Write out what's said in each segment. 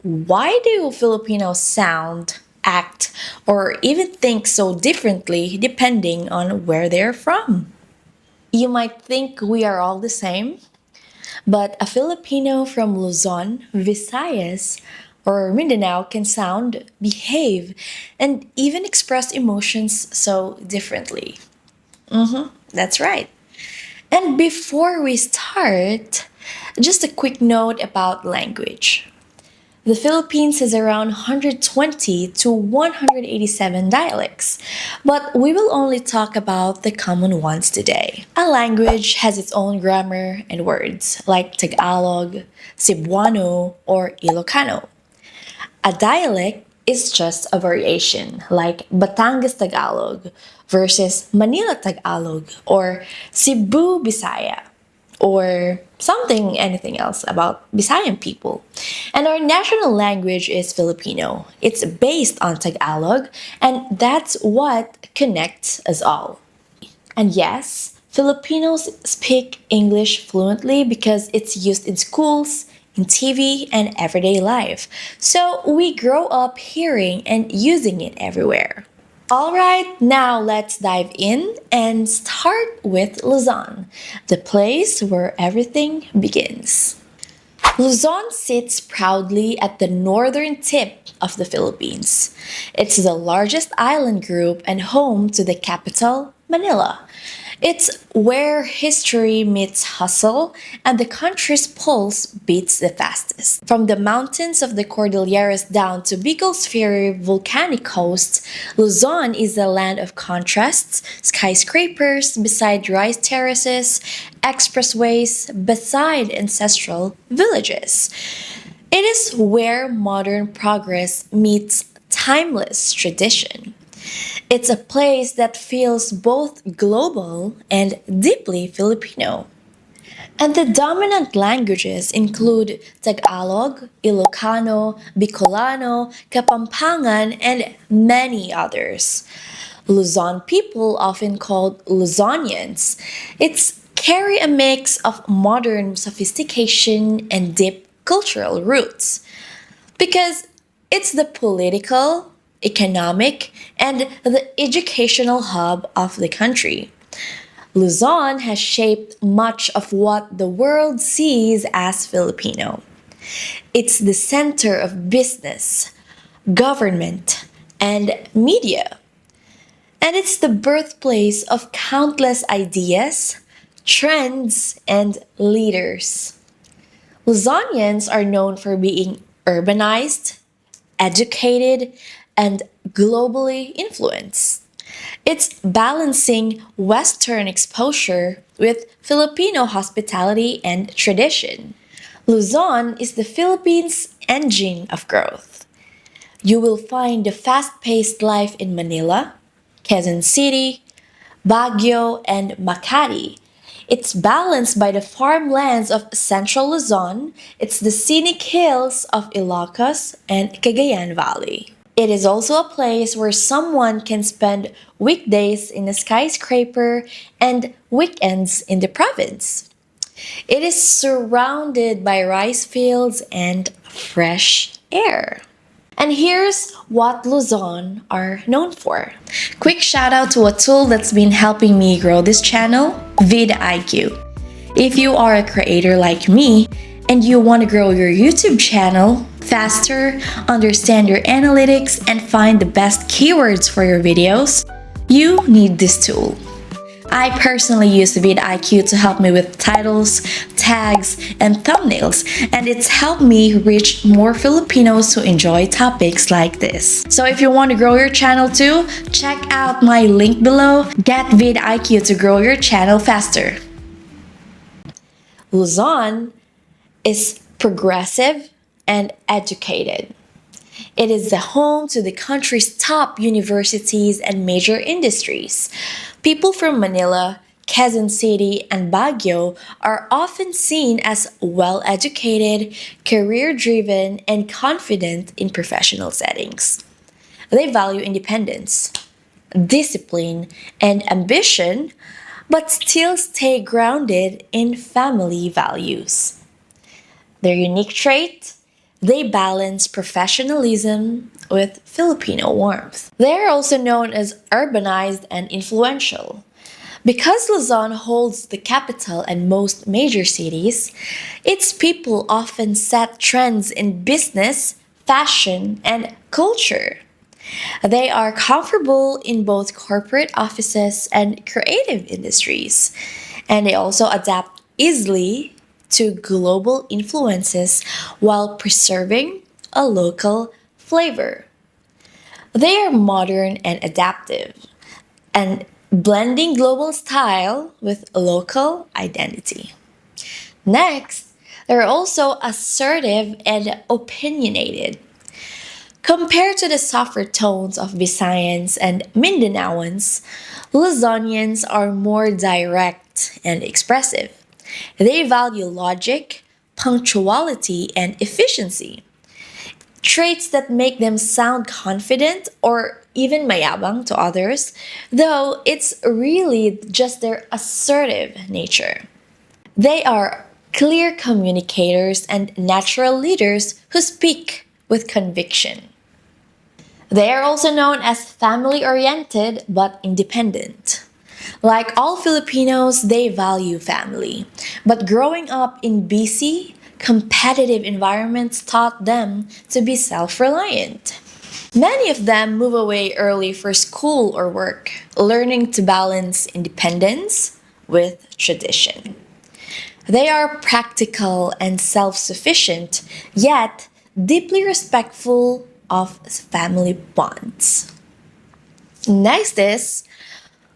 why do Filipinos sound, act, or even think so differently depending on where they're from? You might think we are all the same, but a Filipino from Luzon, Visayas, or Mindanao can sound, behave, and even express emotions so differently. That's right. And before we start, just a quick note about language. The Philippines has around 120 to 187 dialects, but we will only talk about the common ones today. A language has its own grammar and words, like Tagalog, Cebuano, or Ilocano. A dialect is just a variation, like Batangas Tagalog versus Manila Tagalog, or Cebu Bisaya, or something, anything else about Visayan people. And our national language is Filipino. It's based on Tagalog, and that's what connects us all. And yes, Filipinos speak English fluently because it's used in schools, in TV, and everyday life. So we grow up hearing and using it everywhere. Alright, now let's dive in and start with Luzon, the place where everything begins. Luzon sits proudly at the northern tip of the Philippines. It's the largest island group and home to the capital, Manila. It's where history meets hustle and the country's pulse beats the fastest. From the mountains of the Cordilleras down to Bicol's fiery volcanic coast, Luzon is a land of contrasts, skyscrapers beside rice terraces, expressways beside ancestral villages. It is where modern progress meets timeless tradition. It's a place that feels both global and deeply Filipino. And the dominant languages include Tagalog, Ilocano, Bicolano, Kapampangan, and many others. Luzon people, often called Luzonians, it's carry a mix of modern sophistication and deep cultural roots because it's the political, economic, and the educational hub of the country. Luzon has shaped much of what the world sees as Filipino. It's the center of business, government, and media. And it's the birthplace of countless ideas, trends, and leaders. Luzonians are known for being urbanized, educated, and globally influenced. It's balancing Western exposure with Filipino hospitality and tradition. Luzon is the Philippines' engine of growth. You will find the fast paced life in Manila, Quezon City, Baguio, and Makati. It's balanced by the farmlands of central Luzon, it's the scenic hills of Ilocos and Cagayan Valley. It is also a place where someone can spend weekdays in a skyscraper and weekends in the province. It is surrounded by rice fields and fresh air. And here's what Luzon are known for. Quick shout out to a tool that's been helping me grow this channel, VidIQ. If you are a creator like me and you want to grow your YouTube channel faster, understand your analytics, and find the best keywords for your videos, you need this tool. I personally use VidIQ to help me with titles, tags, and thumbnails, and it's helped me reach more Filipinos who enjoy topics like this. So if you want to grow your channel too, check out my link below. Get VidIQ to grow your channel faster. Luzon is progressive and educated. It is the home to the country's top universities and major industries. People from Manila, Quezon City, and Baguio are often seen as well-educated, career-driven, and confident in professional settings. They value independence, discipline, and ambition, but still stay grounded in family values. Their unique trait? They balance professionalism with Filipino warmth. They are also known as urbanized and influential. Because Luzon holds the capital and most major cities, its people often set trends in business, fashion, and culture. They are comfortable in both corporate offices and creative industries, and they also adapt easily to global influences while preserving a local flavor. They are modern and adaptive, and blending global style with local identity. Next, they're also assertive and opinionated. Compared to the softer tones of Visayans and Mindanaoans, Luzonians are more direct and expressive. They value logic, punctuality, and efficiency, traits that make them sound confident or even mayabang to others, though it's really just their assertive nature. They are clear communicators and natural leaders who speak with conviction. They are also known as family oriented but independent. Like all Filipinos, they value family. But growing up in busy, competitive environments taught them to be self reliant. Many of them move away early for school or work, learning to balance independence with tradition. They are practical and self sufficient, yet deeply respectful of family bonds. Next is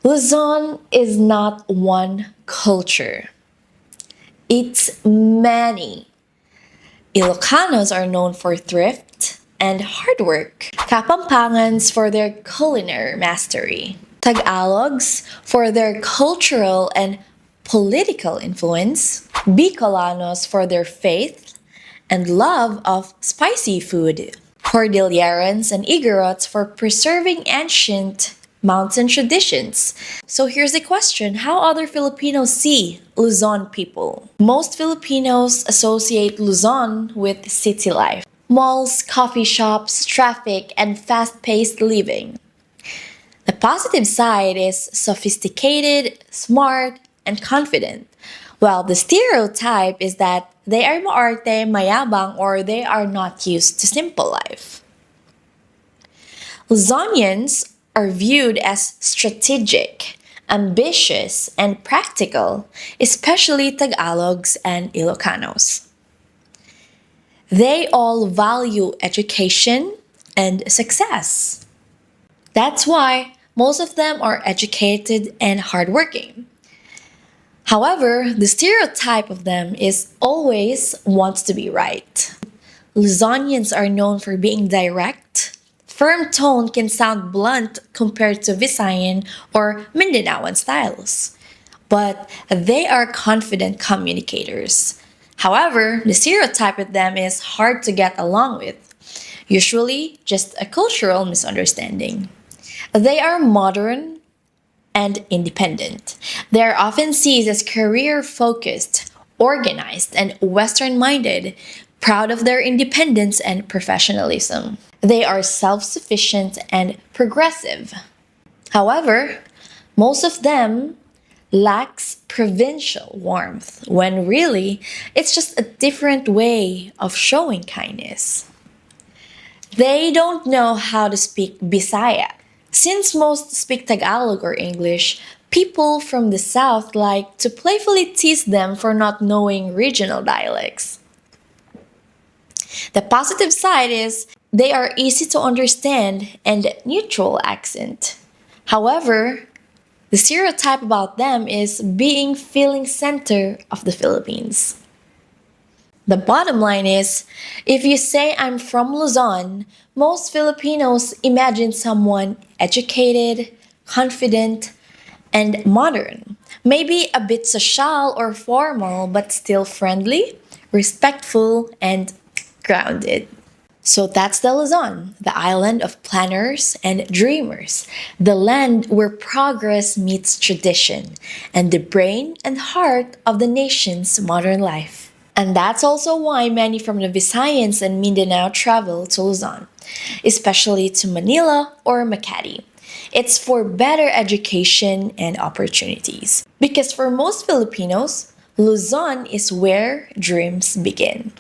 Luzon is not one culture, it's many. Ilocanos are known for thrift and hard work. Kapampangans for their culinary mastery. Tagalogs for their cultural and political influence. Bicolanos for their faith and love of spicy food. Cordillerans and Igorots for preserving ancient mountain traditions. So here's the question: how other Filipinos see Luzon people? Most Filipinos associate Luzon with city life. Malls, coffee shops, traffic, and fast-paced living. The positive side is sophisticated, smart, and confident, while the stereotype is that they are maarte, mayabang, or they are not used to simple life. Luzonians are viewed as strategic, ambitious, and practical, especially Tagalogs and Ilocanos. They all value education and success. That's why most of them are educated and hardworking. However, the stereotype of them is always wants to be right. Luzonians are known for being direct. Firm tone can sound blunt compared to Visayan or Mindanaoan styles, but they are confident communicators. However, the stereotype of them is hard to get along with, usually just a cultural misunderstanding. They are modern and independent. They are often seen as career focused, organized, and Western minded, proud of their independence and professionalism. They are self sufficient and progressive. However, most of them lacks provincial warmth when really it's just a different way of showing kindness. They don't know how to speak Bisaya. Since most speak Tagalog or English, people from the South like to playfully tease them for not knowing regional dialects. The positive side is they are easy to understand and neutral accent. However, the stereotype about them is being feeling center of the Philippines. The bottom line is, if you say I'm from Luzon, most Filipinos imagine someone educated, confident, and modern. Maybe a bit social or formal, but still friendly, respectful, and grounded. So that's the Luzon, the island of planners and dreamers, the land where progress meets tradition, and the brain and heart of the nation's modern life. And that's also why many from the Visayas and Mindanao travel to Luzon, especially to Manila or Makati. It's for better education and opportunities. Because for most Filipinos, Luzon is where dreams begin.